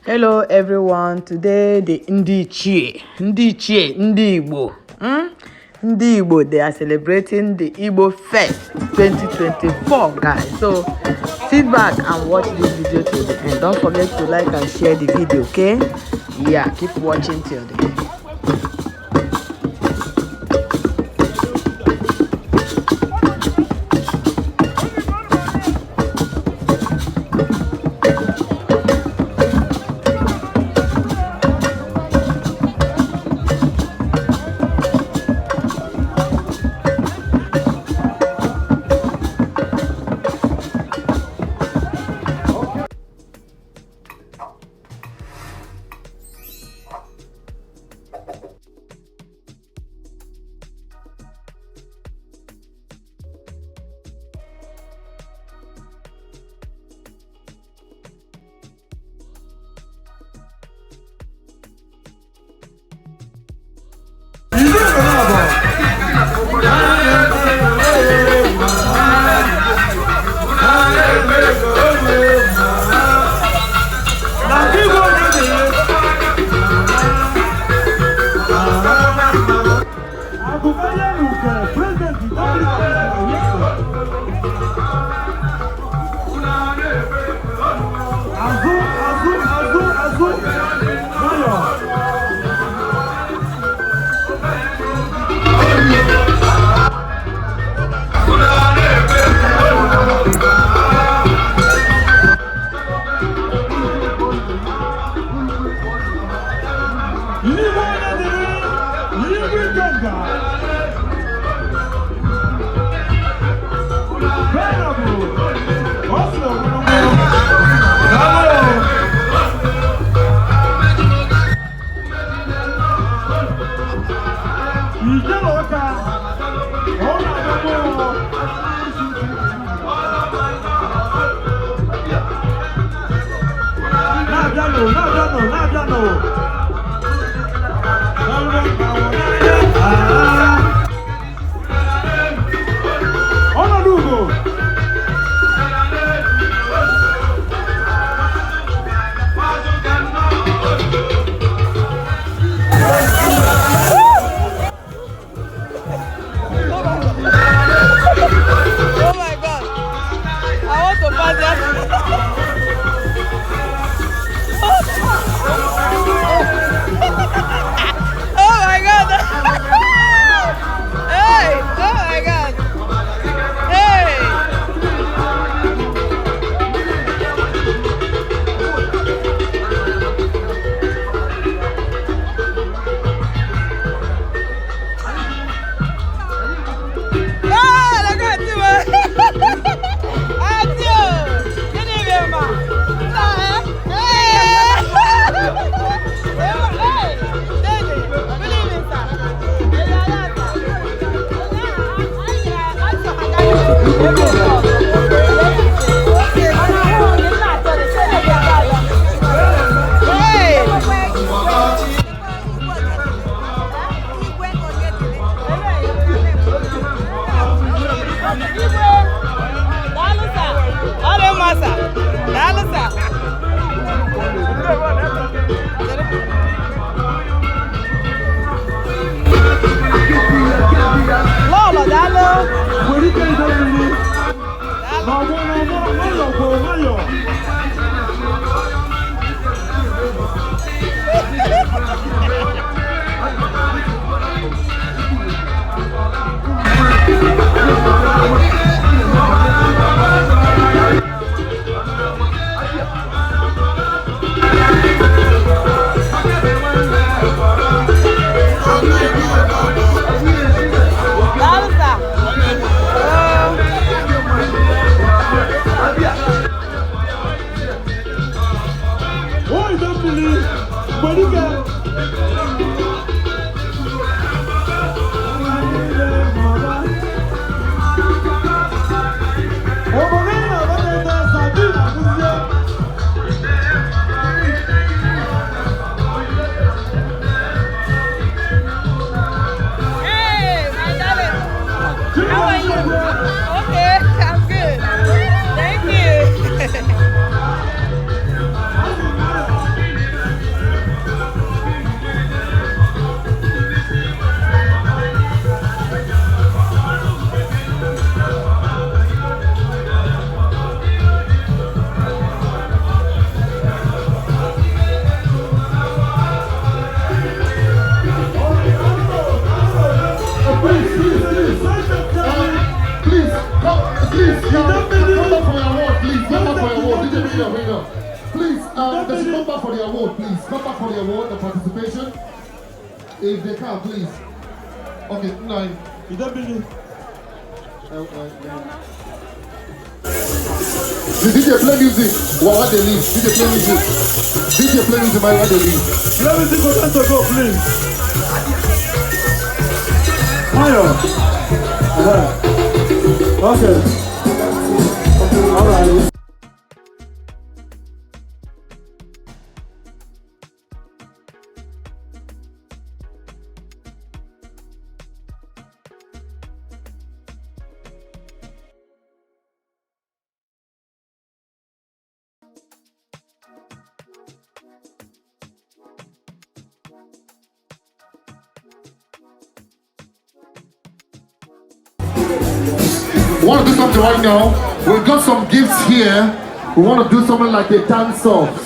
Hello everyone, today the Ichie, Ndi Igbo, Ndi Igbo, they are celebrating the Igbo Fest 2024, guys. So sit back and watch this video till the end. Don't forget to like and share the video, okay? Yeah, keep watching till the end. They should come back for the award, please. Come back for the award, the participation. If they can, please. Okay, 9. You don't believe? The DJ play music while they leave. DJ play music. DJ play music while they leave. Let me see for them to go, please. Fire. Okay. All right. We want to do something right now. We've got some gifts here. We want to do something like a dance off.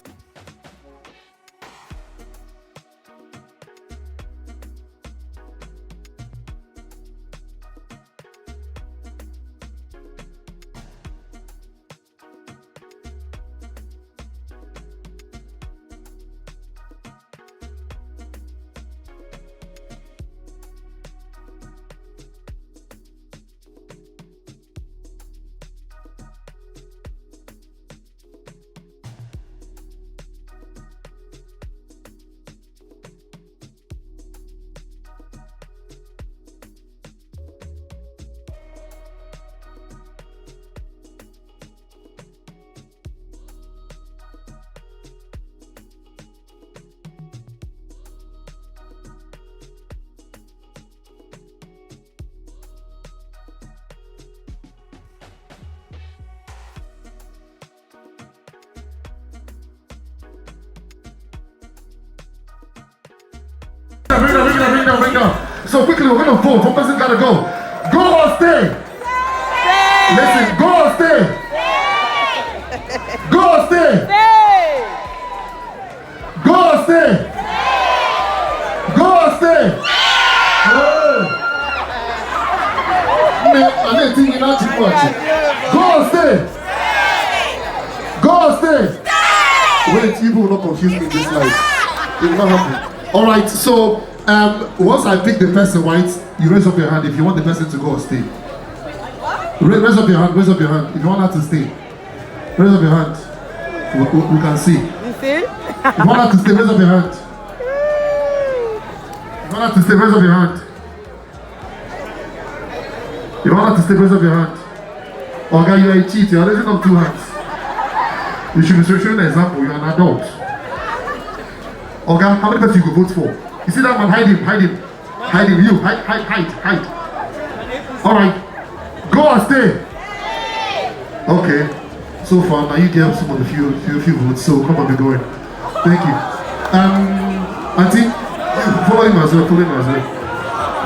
Bring down. So quickly, we're gonna vote. One person gotta go. Go or stay? Stay. Listen, go or stay? Stay. Go or stay? Stay. Go or stay? Stay. Go or stay? I didn't think you're not too much. Go or stay? Go or stay? Wait, people will not confuse me in this life. It will not happen. Alright, so once I pick the person, right, you raise up your hand if you want the person to go or stay. Raise up your hand, if you want her to stay. Raise up your hand. We can see. You see? If you want her to stay, raise up your hand. If you want her to stay, raise up your hand. If you want her to stay, raise up your hand. Okay, you are a cheat, you are raising up 2 hands. You should be showing an example, you are an adult. Okay, how many people you could vote for? You see that one? Hide him. You, hide. Alright. Go or stay? Okay. So far, now you get some of the few votes, so come on, be going. Thank you. Auntie, follow him as well.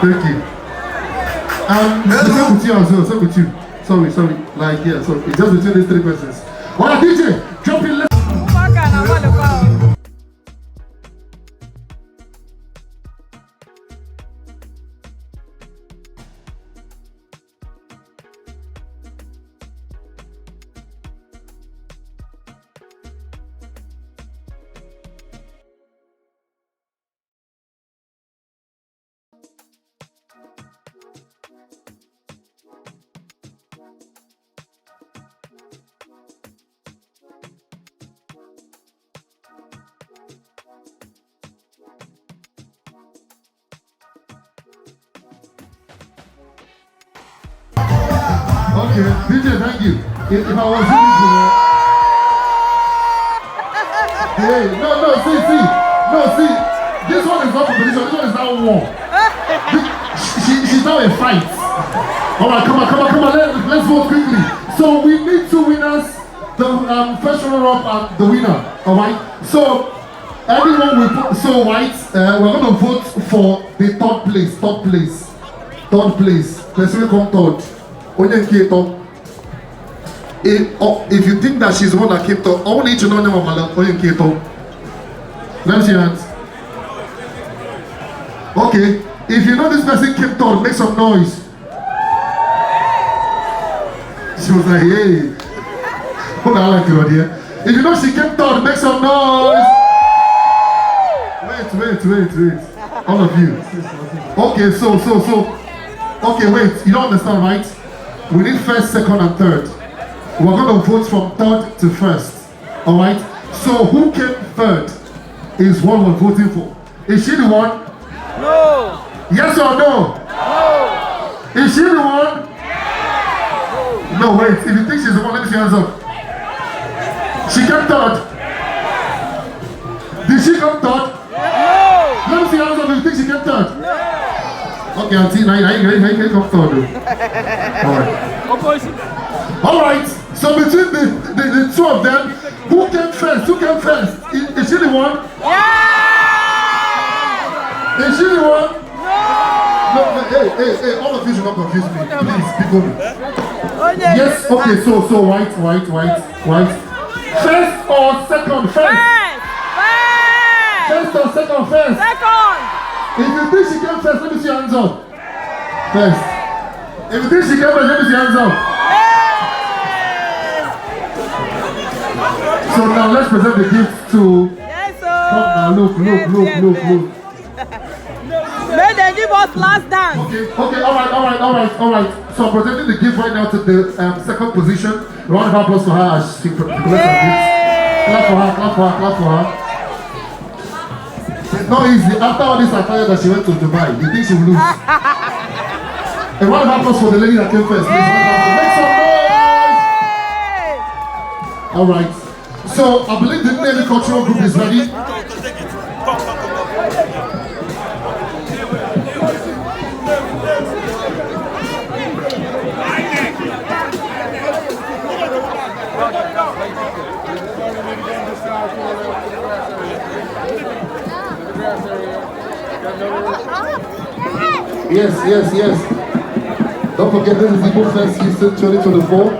Thank you. Same with you. Sorry. Like, yeah, so it's just between these 3 persons. Alright, DJ, jump in. Okay, DJ, thank you. If I was you, hey, no, see. This one is not competition. This one is now war. She's now a fight. All right, come on. Let's vote quickly. So we need 2 winners. The first runner-up and the winner. All right. So everyone will put. So right, we're going to vote for the third place. Person will come third. If you think that she's the one that came to, I want you to know them. Let me see your hands. Okay, if you know this person came to, make some noise. She was like, hey. Hold on, I like you, dear. If you know she came third, make some noise. Wait. All of you. Okay, so. Okay, wait. You don't understand, right? We need first, second, and third. We're going to vote from third to first. All right? So who came third is what we're voting for. Is she the one? No. Yes or no? No. Is she the one? No, wait. If you think she's the one, let me see your hands up. She came third. Did she come third? No. Let me see your hands up if you think she came third. No. Okay, Auntie, now you can come third. Alright, so between the two of them, who came first? Is she the one? Yeah. Is she the one? No. No, hey, all of you should not confuse me. Please, speak on me. Oh, yeah. Yes, okay, so white. First or second? First or second? First. Second. If you think she came first, let me see your hands up. First. If you think she came first, let me see your hands up. So now let's present the gift to. Yes, sir. Come now, look. May they give us last dance. Okay, alright. So I'm presenting the gift right now to the second position. Round of applause for her as she presents her gift. Clap for her. It's not easy. After all this attire that she went to Dubai, you think she will lose? A round of applause for the lady that came first. Please, make some noise! Alright. So I believe the Navy cultural group is ready. Yes. Don't forget this is Igbo Fest Houston 2024.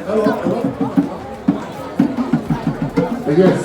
Hello. Yes.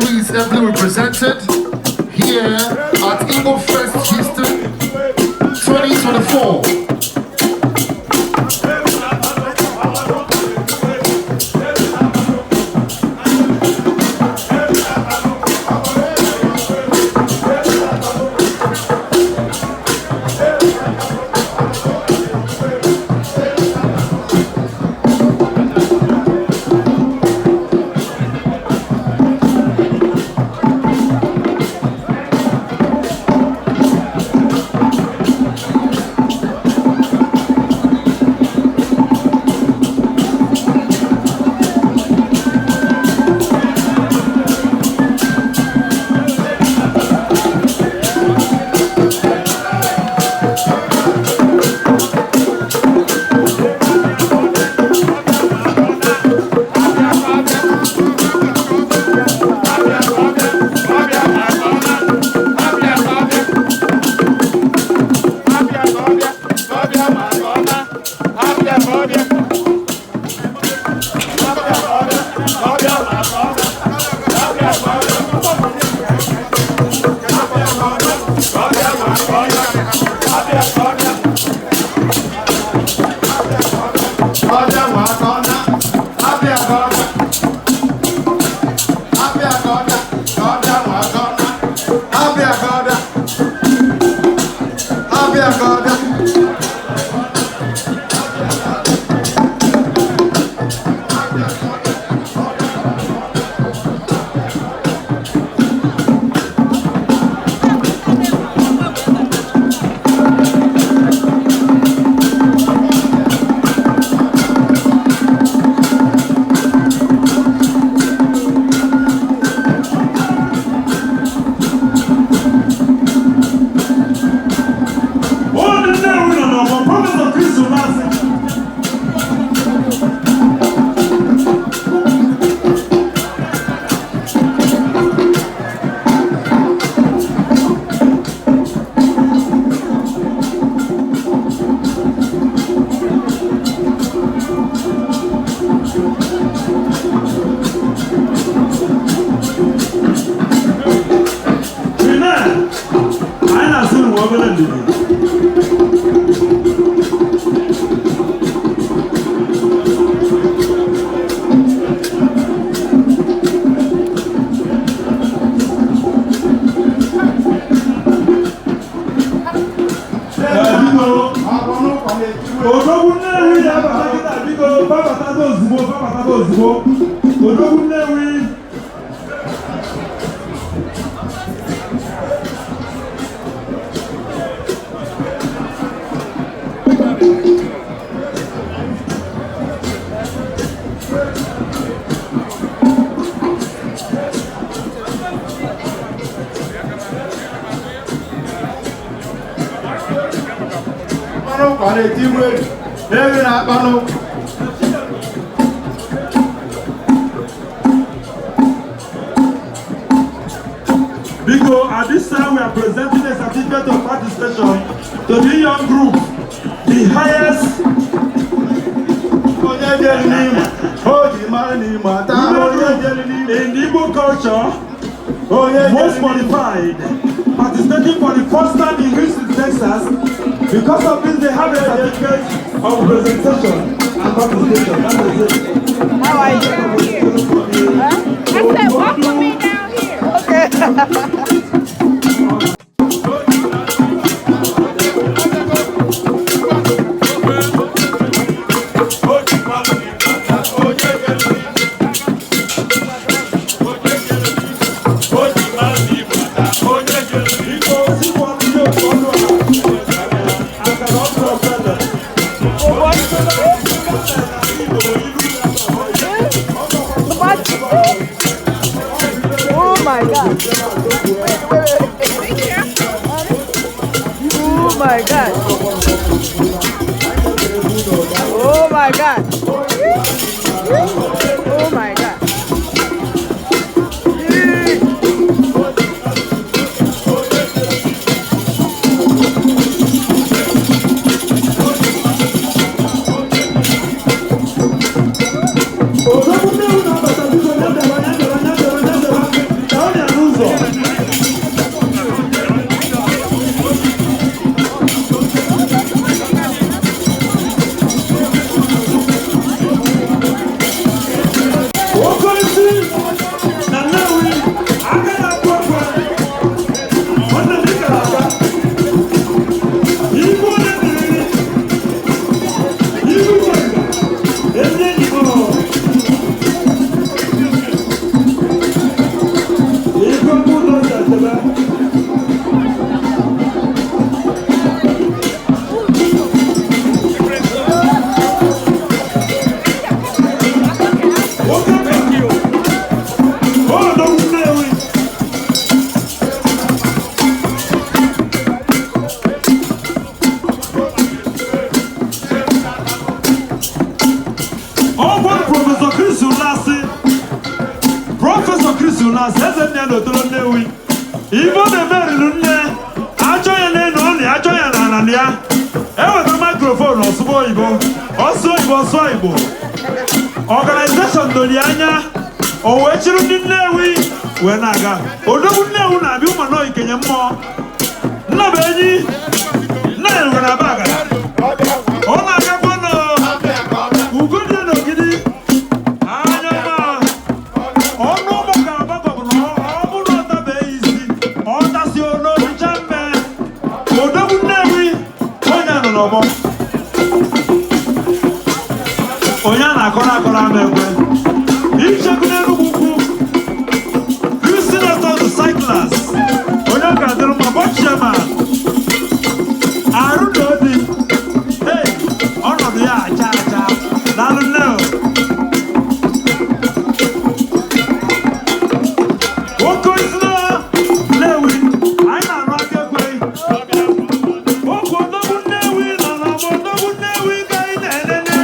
Ichie is heavily represented here at Igbo Fest Houston 2024. Because at this time we are presenting a certificate of participation to the young group, the highest in Igbo culture, most qualified, participating for the first time in Houston, Texas. Because of this, they have a certificate of presentation and participation. That is it. How are you? Huh? I said, walk with me down here. Okay. Oh my God. Oh my God. Oh my God. Oh my God. Igbo the very lunne, ajo ya ne no ni ajo ya na na ya. With the microphone, also Igbo. Organization Dolianya, or which you didn't know when I got. Although now I do my no Kenya more. No, baby. No, when I bag. Oh, I got one. Who could you know, Giddy? I know. Oh, no, I'm not the base. Oh, that's your no champion. Oh, don't know. No more. Oyana kola mekwe. Ichie kunenu buku. You see that on the cyclists. Oyaka delu mabochema. Aru dodi. Hey, ono biya cha. Nalu neo. Woko isna lewi. Aina rake kwe. Woko dobu newi na dobu newi kai nene.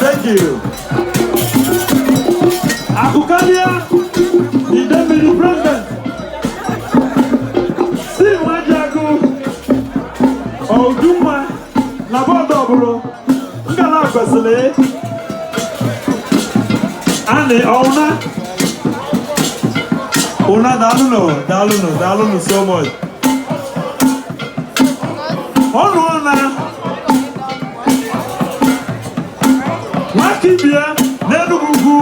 Thank you. Akukalia, the deputy president. Si Wajaku, Oduma, Labodobro, Ngala Basile, and the owner. Ona Daluno so much. Ona. Makibia, Nedugu.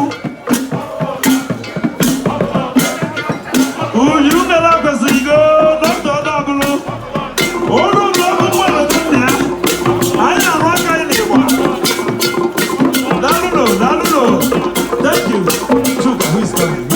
Oh, you never go see go, Dr. Dabulo. Oh, no, I am not anyone. Daluno. Thank you. Chuka, who is coming?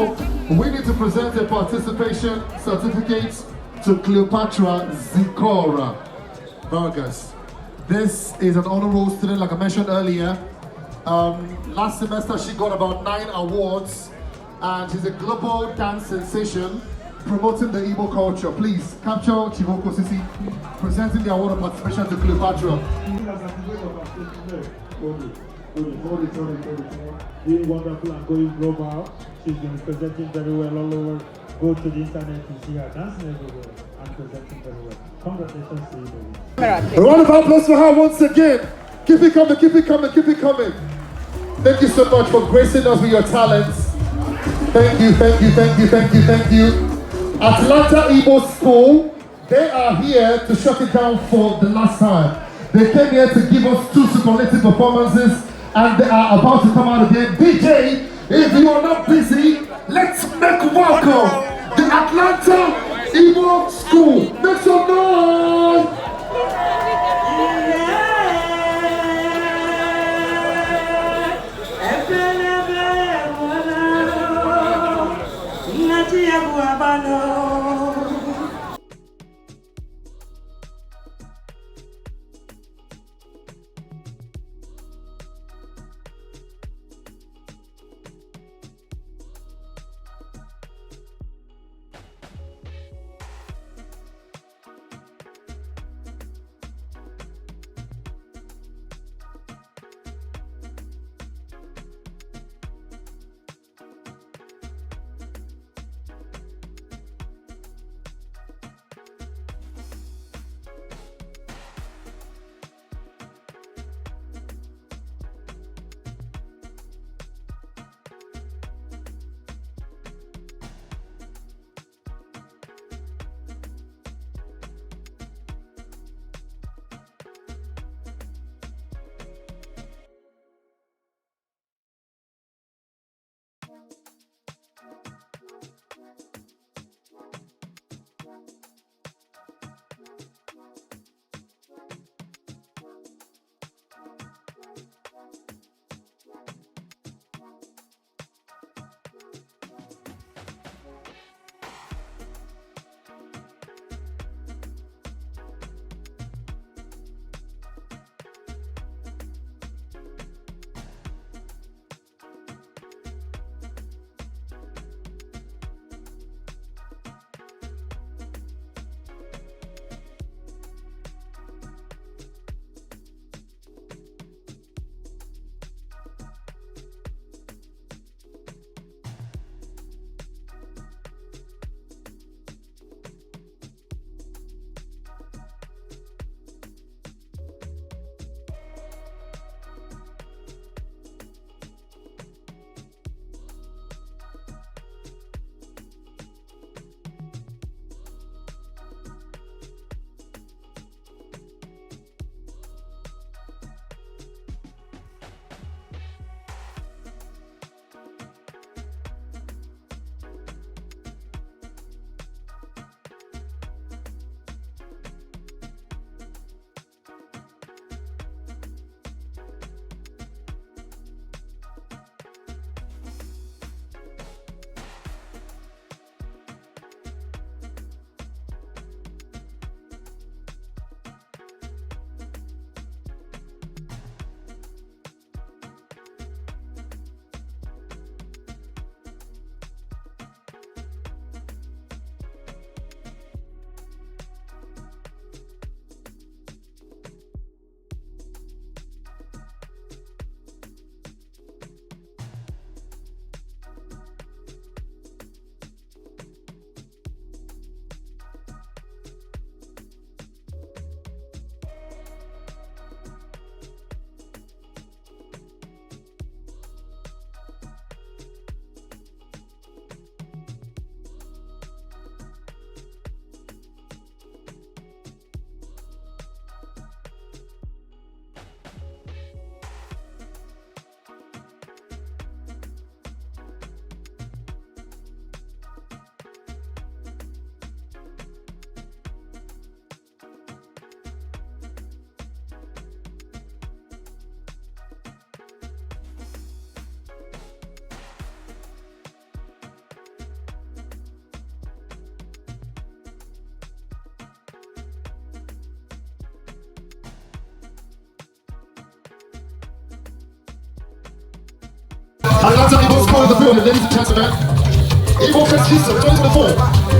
We need to present a participation certificate to Cleopatra Zikora Vargas. This is an honor roll student, like I mentioned earlier. Last semester she got about 9 awards, and she's a global dance sensation promoting the Igbo culture. Please capture Chivoko Sisi presenting the award of participation to Cleopatra. Doing wonderful and going global. She's been presenting very well all over. Go to the internet to see her dancing everywhere and presenting very well. Congratulations to you, baby. A round of applause for her once again. Keep it coming, keep it coming, keep it coming. Thank you so much for gracing us with your talents. Thank you, thank you, thank you, thank you, thank you. Atlanta Igbo School, they are here to shut it down for the last time. They came here to give us 2 superlative performances, and they are about to come out again. DJ, if you are not busy, let's make welcome the Atlanta Igbo School. Make some noise! Igbo School in the building, ladies and gentlemen. Igbo Fest Houston 2024.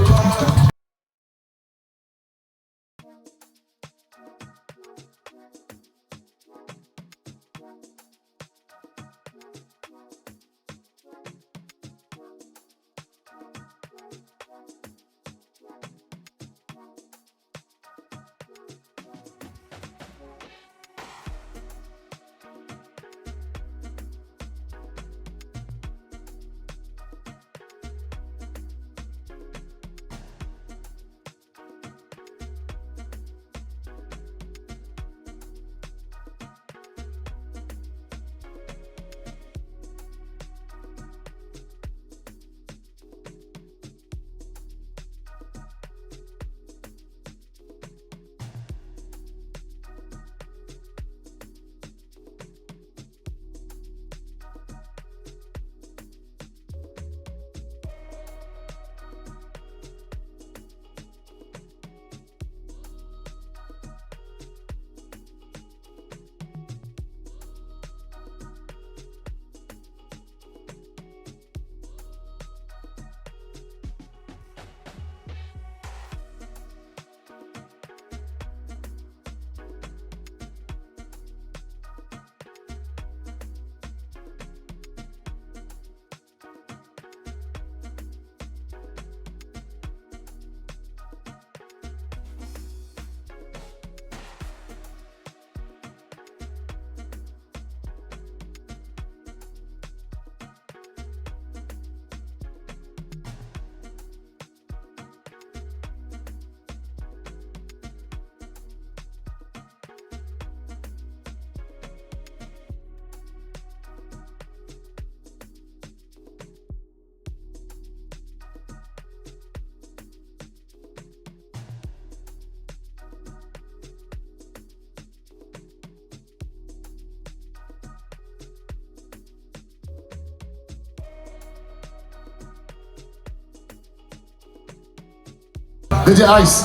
DJ Ice.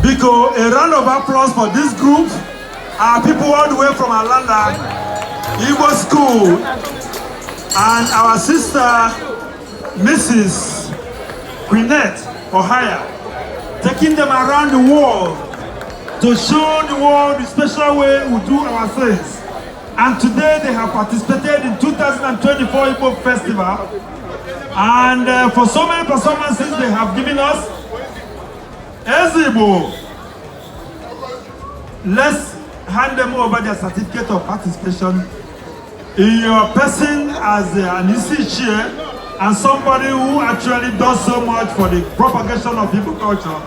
Biko, a round of applause for this group. Our people all the way from Atlanta, Igbo School, and our sister, Mrs. Quinette Ohaya, taking them around the world to show the world the special way we do our things. And today they have participated in 2024 Igbo Festival. And for so many performances they have given us, Igbo, let's hand them over their certificate of participation in your person as an Ichie and somebody who actually does so much for the propagation of Igbo culture.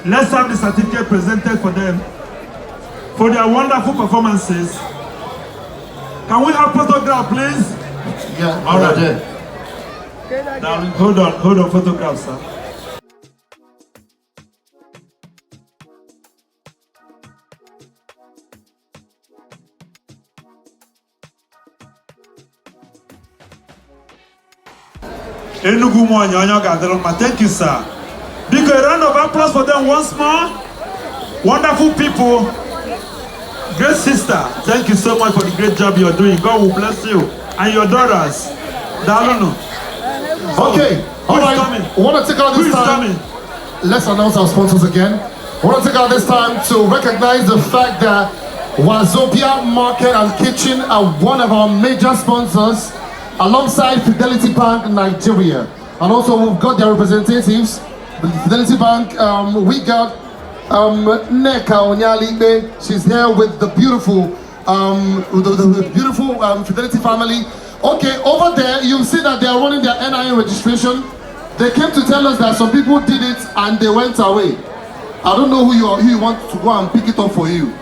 Let's have the certificate presented for them for their wonderful performances. Can we have photograph, please? Yeah, all right. Now, hold on, photograph, sir. Thank you, sir. Big round of applause for them once more. Wonderful people. Great sister. Thank you so much for the great job you're doing. God will bless you. And your daughters. Okay. All right. I want to take out this time. Let's announce our sponsors again. I want to take out this time to recognize the fact that Wazobia Market and Kitchen are one of our major sponsors, alongside Fidelity Bank Nigeria. And also we've got their representatives. Fidelity Bank, we got Neka Onyalibe. She's here with the beautiful Fidelity family. Okay, over there you'll see that they are running their NIN registration. They came to tell us that some people did it and they went away. I don't know who you want to go and pick it up for you.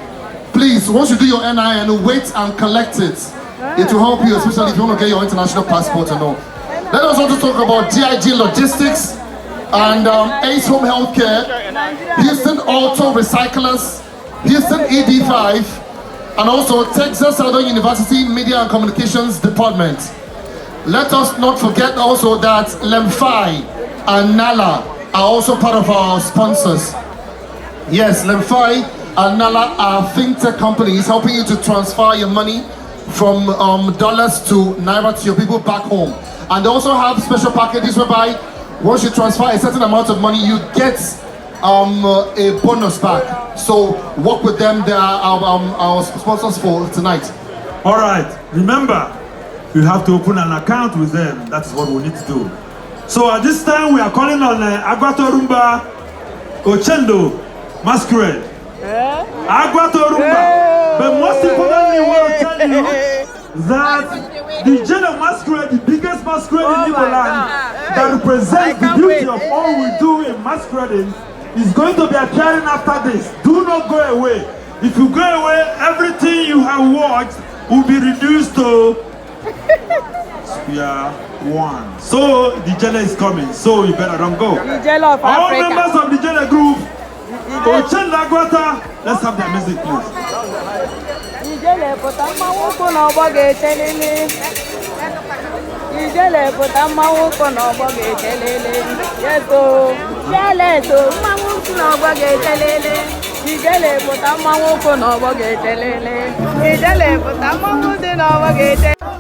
Please, once you do your NIN, wait and collect it. It will help you, especially if you want to get your international passport and all. Let us also talk about DIG Logistics and Ace Home Healthcare, Houston Auto Recyclers, Houston ED5, and also Texas Southern University Media and Communications Department. Let us not forget also that Lemfi and Nala are also part of our sponsors. Yes, Lemfi and Nala are fintech companies helping you to transfer your money from dollars to naira to your people back home. And they also have special packages whereby once you transfer a certain amount of money, you get a bonus back. So work with them. They are our sponsors for tonight. All right, remember, you have to open an account with them. That's what we need to do. So at this time, we are calling on Agwatorumba Ochendo Masquerade. Agwatorumba. But most importantly, I want to tell you that the General Masquerade, the biggest masquerade in Igbo land, that represents the beauty of all we do in masquerading, is going to be appearing after this. Do not go away. If you go away, everything you have watched will be reduced to square one. So the Jella is coming, so you better don't go. All members of the Jella group, Ochenda Gwata, let's have their music, please. Ijele puta mamu kono boge telele. Ijele puta mamu dino boge telele. Ijele puta mamu kono boge telele. Ijele puta mamu kono boge telele.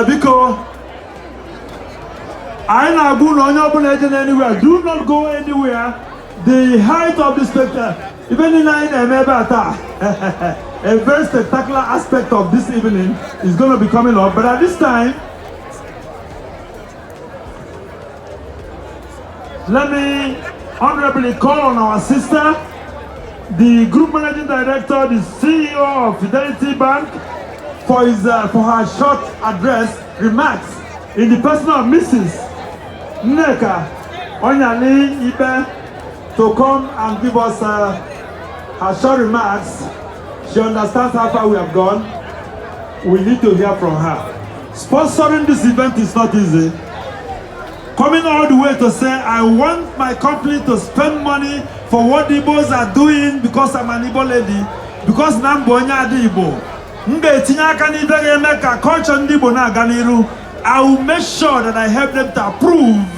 Biko, I na anywhere. Do not go anywhere. The height of the spectacle, even in a very spectacular aspect of this evening is going to be coming up. But at this time, let me honorably call on our sister, the Group Managing Director, the CEO of Fidelity Bank, for her short address, remarks, in the person of Mrs. Nneka Onyali Ibe, to come and give us her short remarks. She understands how far we have gone. We need to hear from her. Sponsoring this event is not easy. Coming all the way to say, I want my company to spend money for what the Igbos are doing because I'm an Igbo lady, because I'm Igbo. I will make sure that I help them to approve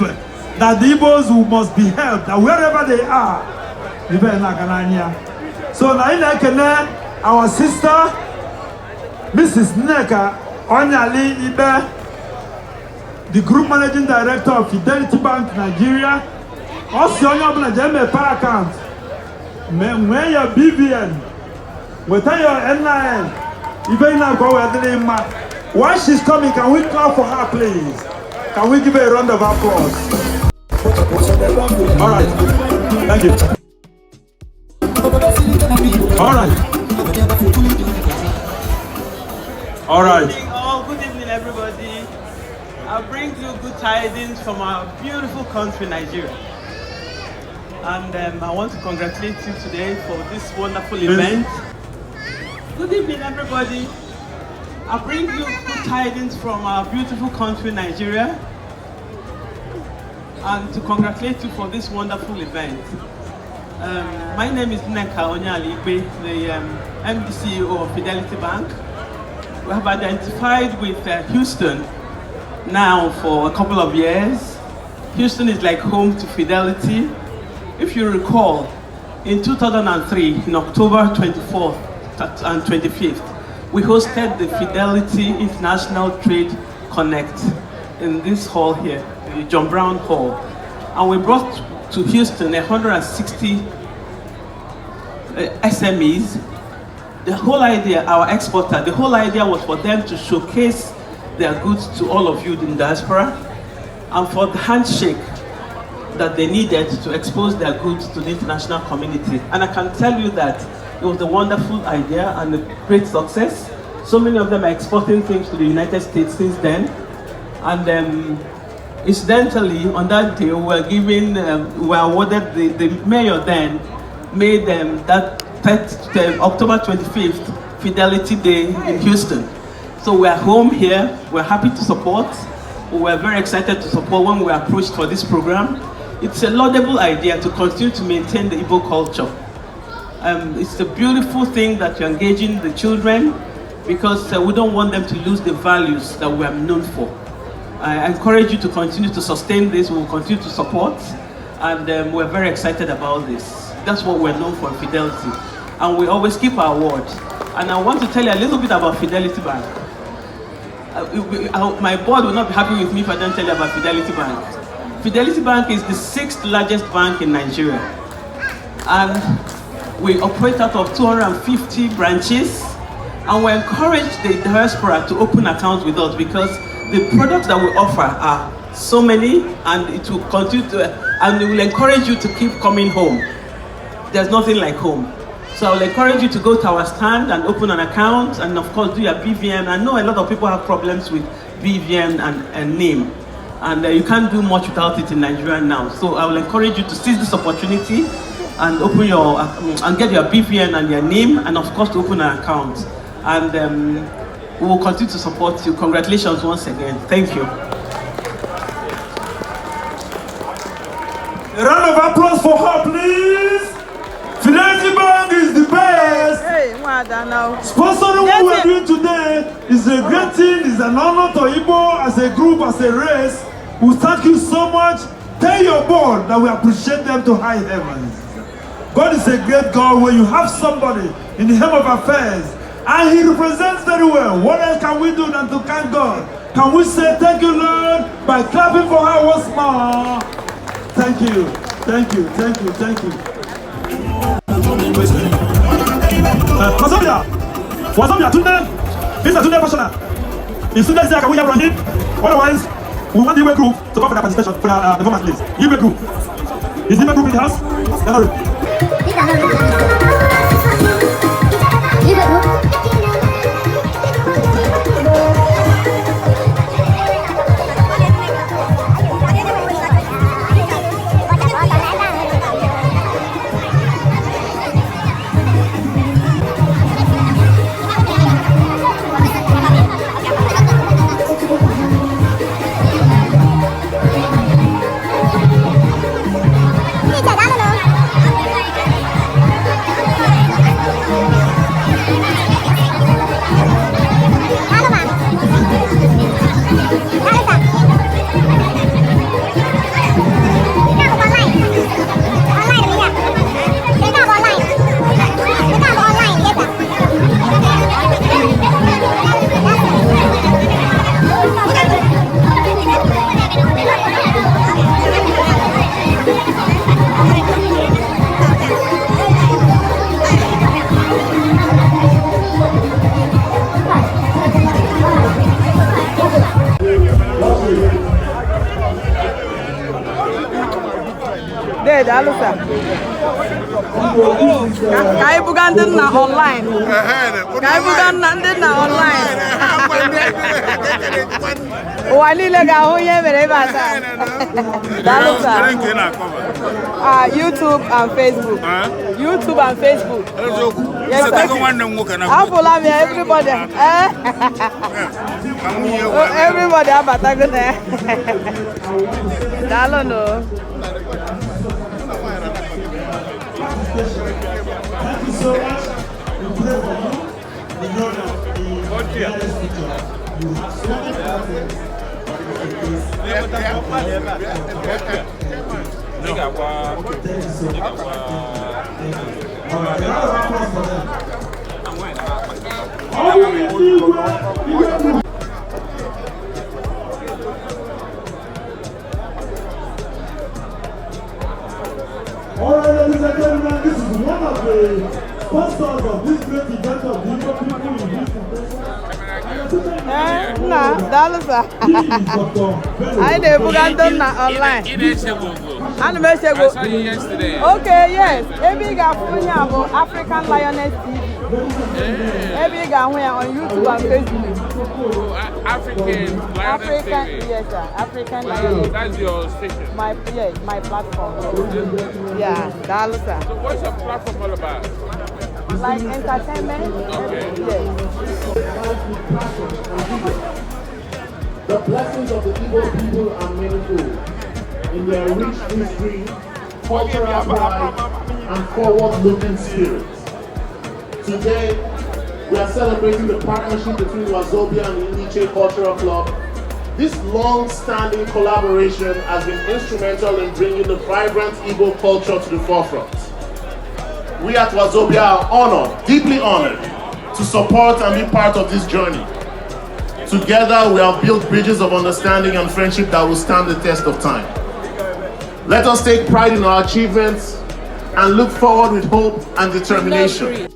that the Igbos must be helped, that wherever they are. So now, our sister, Mrs. Nneka Onyali Ibe, the Group Managing Director of Fidelity Bank Nigeria, also on your PAR account, where your BVN, where your NIN, even now go where the name. While she's coming, can we clap for her, please? Can we give her a round of applause? All right, thank you. All right. All right. Good evening, everybody. I bring you good tidings from our beautiful country, Nigeria. And I want to congratulate you today for this wonderful event. Good evening, everybody. I bring you good tidings from our beautiful country, Nigeria. And to congratulate you for this wonderful event. My name is Nneka Onyali Ibe, the MD CEO of Fidelity Bank. We have identified with Houston now for a couple of years. Houston is like home to Fidelity. If you recall, in 2003, in October 24th and 25th, we hosted the Fidelity International Trade Connect in this hall here, the John Brown Hall. And we brought to Houston 160 SMEs. The whole idea, our exporter, the whole idea was for them to showcase their goods to all of you in diaspora, and for the handshake that they needed to expose their goods to the international community. And I can tell you that it was a wonderful idea and a great success. So many of them are exporting things to the United States since then. And incidentally, on that day, we were awarded, the mayor then made that October 25th Fidelity Day in Houston. So we're home here, we're happy to support. We're very excited to support when we were approached for this program. It's a laudable idea to continue to maintain the Igbo culture. It's a beautiful thing that you're engaging the children, because we don't want them to lose the values that we are known for. I encourage you to continue to sustain this. We will continue to support, and we're very excited about this. That's what we're known for, Fidelity. And we always keep our word. And I want to tell you a little bit about Fidelity Bank. My board will not be happy with me if I don't tell you about Fidelity Bank. Fidelity Bank is the 6th largest bank in Nigeria. And we operate out of 250 branches. And we encourage the diaspora to open accounts with us, because the products that we offer are so many, and it will continue to, and we will encourage you to keep coming home. There's nothing like home. So I will encourage you to go to our stand and open an account, and of course do your BVN. I know a lot of people have problems with BVN and name, and you can't do much without it in Nigeria now. So I will encourage you to seize this opportunity and open your and get your BVN and your name, and of course to open an account. And we will continue to support you. Congratulations once again. Thank you. A round of applause for her, please. Fidelity Bank is the best. Hey, what I know. Sponsoring what we're doing today is a great thing. It's an honor to Igbo as a group, as a race. We thank you so much. Tell your board that we appreciate them to high heavens. God is a great God. When you have somebody in the helm of affairs, and he represents very well, what else can we do than to thank God Can we say thank you, Lord, by clapping for her once more? Thank you, thank you, thank you, thank you. Wazobia, Tunde, this is Tunde Passional. If students there, can we hear from him? Otherwise, we want the Igbo group to come for their participation, for their performance, please. Igbo group. Is the Igbo group in the house? Alusa. Kaya bukan din na online. Kaya bukan din na online. Wali lega huye mere bata. Alusa. YouTube and Facebook. YouTube and Facebook. Yes, sir. Apula me everybody. Everybody abata gune. Dalo no. Thank you so much. We pray for you. We know that the greatest future you have so much confidence. Thank you so much. All right, round of applause for them. All right, ladies and gentlemen, this is one of the sponsors of this great event of the Igbo people in Houston, Texas. Nah, Dalusa. I didn't put on online. I saw you yesterday. Okay, yes. Every guy about African Lioness TV. Every guy on YouTube and Facebook. African Lioness TV. Yes, sir. African Lioness. That's your station. My platform. Yeah, Dalusa. So what's your platform all about? Like entertainment. Okay. Yes. The blessings of the Igbo people are manifold in their rich history, cultural pride, and forward-looking spirit. Today, we are celebrating the partnership between Wazobia and the Ichie Cultural Club. This long-standing collaboration has been instrumental in bringing the vibrant Igbo culture to the forefront. We at Wazobia are honored, deeply honored, to support and be part of this journey. Together, we have built bridges of understanding and friendship that will stand the test of time. Let us take pride in our achievements and look forward with hope and determination.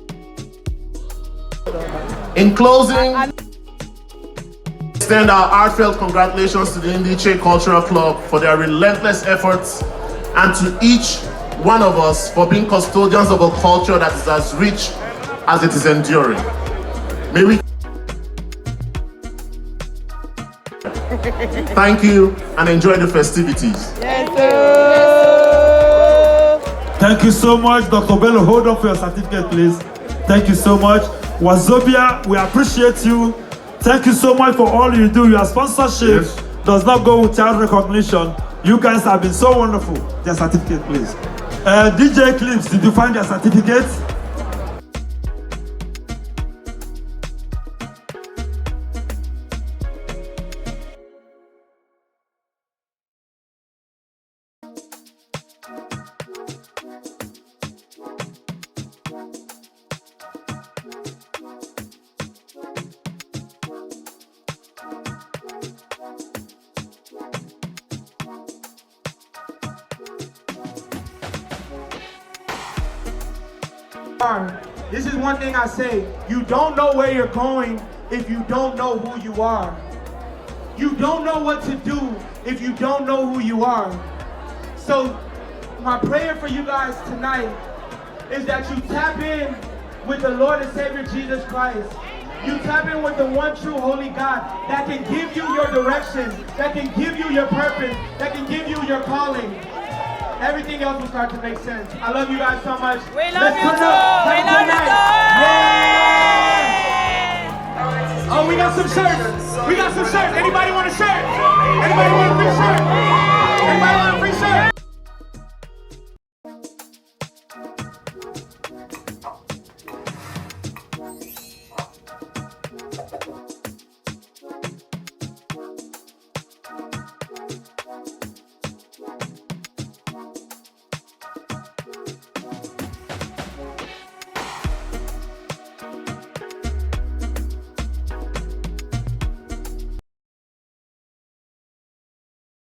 In closing, extend our heartfelt congratulations to the Ichie Cultural Club for their relentless efforts, and to each one of us for being custodians of a culture that is as rich as it is enduring. May we thank you and enjoy the festivities. Yes, sir. Thank you so much, Dr. Bello. Hold on for your certificate, please. Thank you so much. Wazobia, we appreciate you. Thank you so much for all you do. Your sponsorship does not go without recognition. You guys have been so wonderful. Their certificate, please. DJ Clips, did you find their certificates? This is one thing I say. You don't know where you're going if you don't know who you are. You don't know what to do if you don't know who you are. So my prayer for you guys tonight is that you tap in with the Lord and Savior Jesus Christ. You tap in with the one true holy God that can give you your direction, that can give you your purpose, that can give you your calling. Everything else will start to make sense. I love you guys so much. We love you too. We love you too. Oh, we got some shirts. We got some shirts. Anybody want a shirt? Anybody want a free shirt?